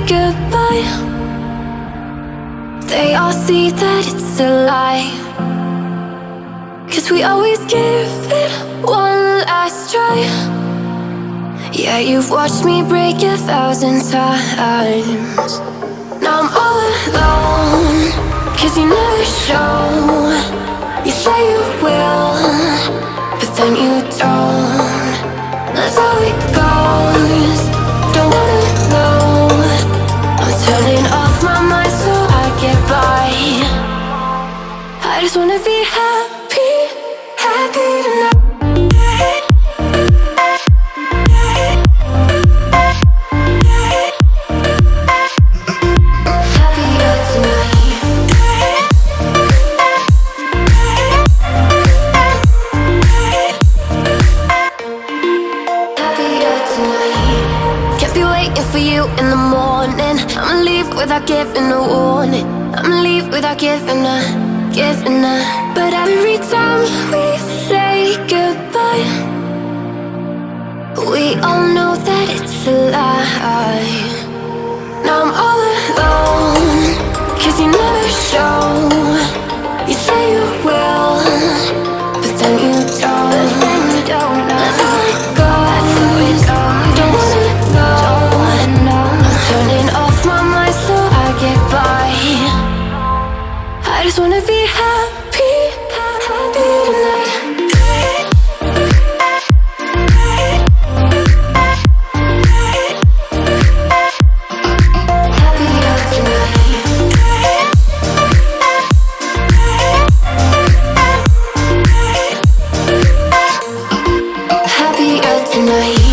goodbye, they all see that it's a lie. 'Cause we always give it one last try. Yeah, you've watched me break 1,000 times. Now I'm all alone, 'cause you never show. You say you will, but then you don't. That's how it goes. Don't wanna know. I'm turning off my mind so I get by. I just wanna be happy, happy tonight. In the morning, I'ma leave without giving a warning. I'ma leave without giving a. But every time we say goodbye, we all know that it's a lie. Now I'm all alone, 'cause you never show. You say you will, but then you don't. That's how it goes. Don't wanna know. Turning off my mind so I get by. I just wanna be happy, happy tonight. Happier tonight.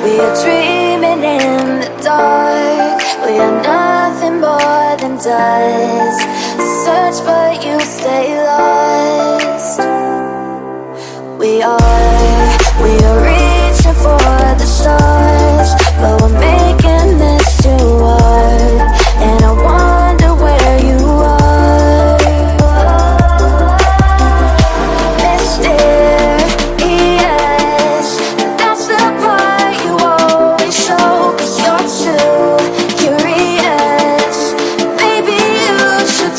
We are dreaming in the dark. We are nothing more than dust. Search but you stay lost. We are reaching for the stars, but we're making this too hard. And I wonder where you are. Mysterious, that's the part you always show. 'Cause you're too curious. Maybe you should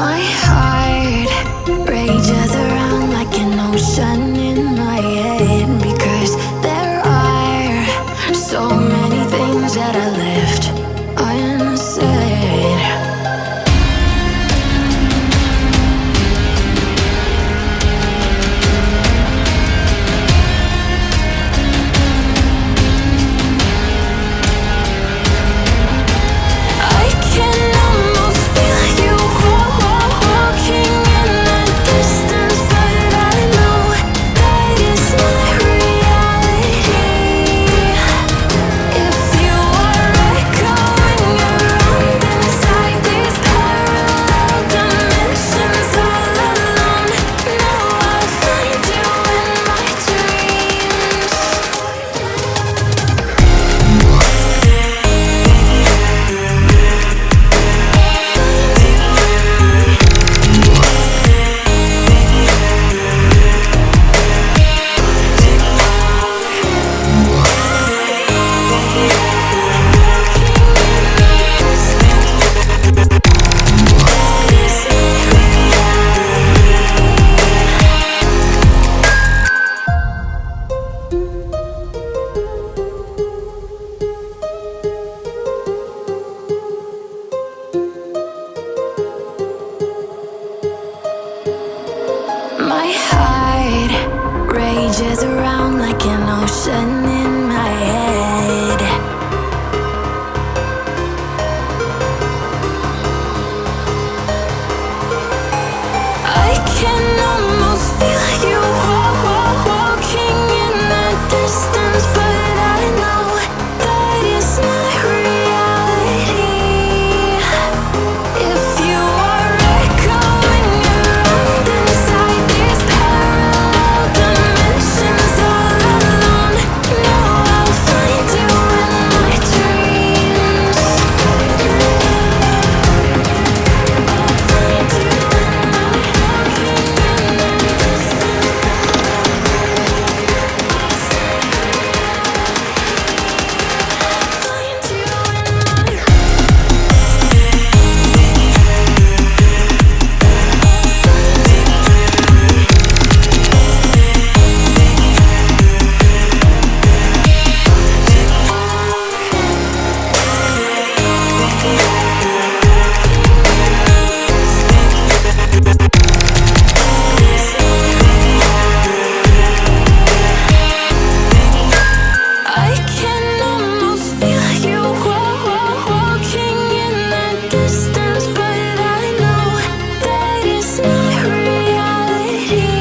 My heart rages around like an ocean in my head, because there are so many things that I left unsaid. I can almost feel you walking in the distance, but I know that is not reality. If you are echoing around inside these parallel dimensions all alone, know I'll find you in my dreams. My heart rages around like an ocean in my head. I can almost feel you walking in the distance, but I know that it's not reality. If you are echoing around inside these parallel dimensions all alone, know I'll find you in my dreams. I'll find you in my walking in the I can almost feel you walking in the distance, but I know that it's not reality.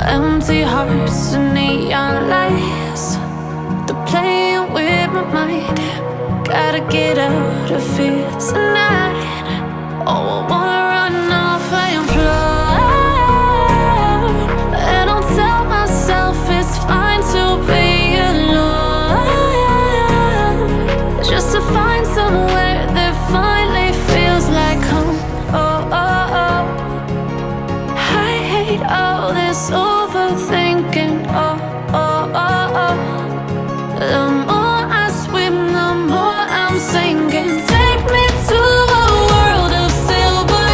Empty hearts and neon lights, they're playing with my mind. Gotta get out of here tonight. Oh, I wanna run off and fly, and I'll tell myself it's fine to be alone, just to find somewhere that finally feels like home. Oh, oh, oh. I hate all this overthinking. Oh, oh, oh, oh. The more I swim, the more I'm sinking. Take me to a world of silver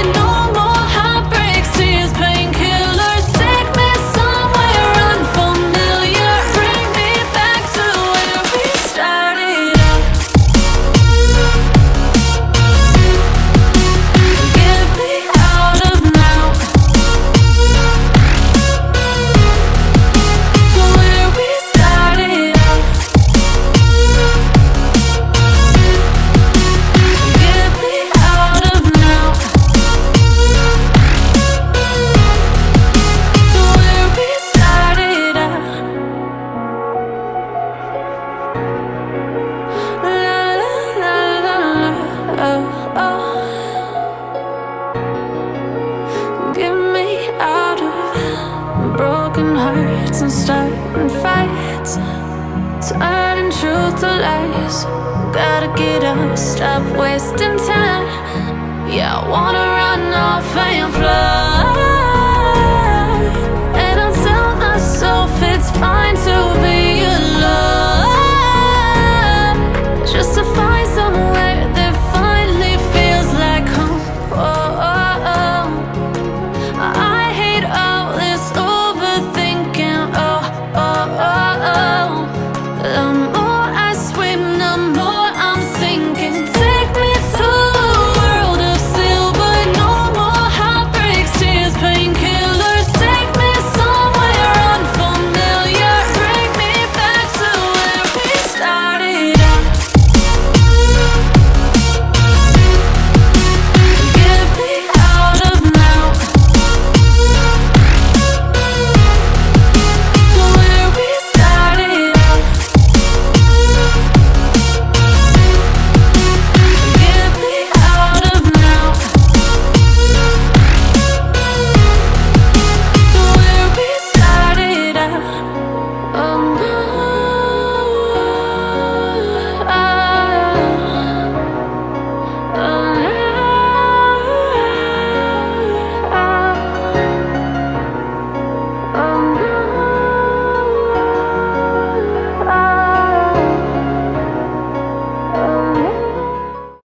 close. Gotta get up, stop wasting time. Yeah, I wanna run off and fly.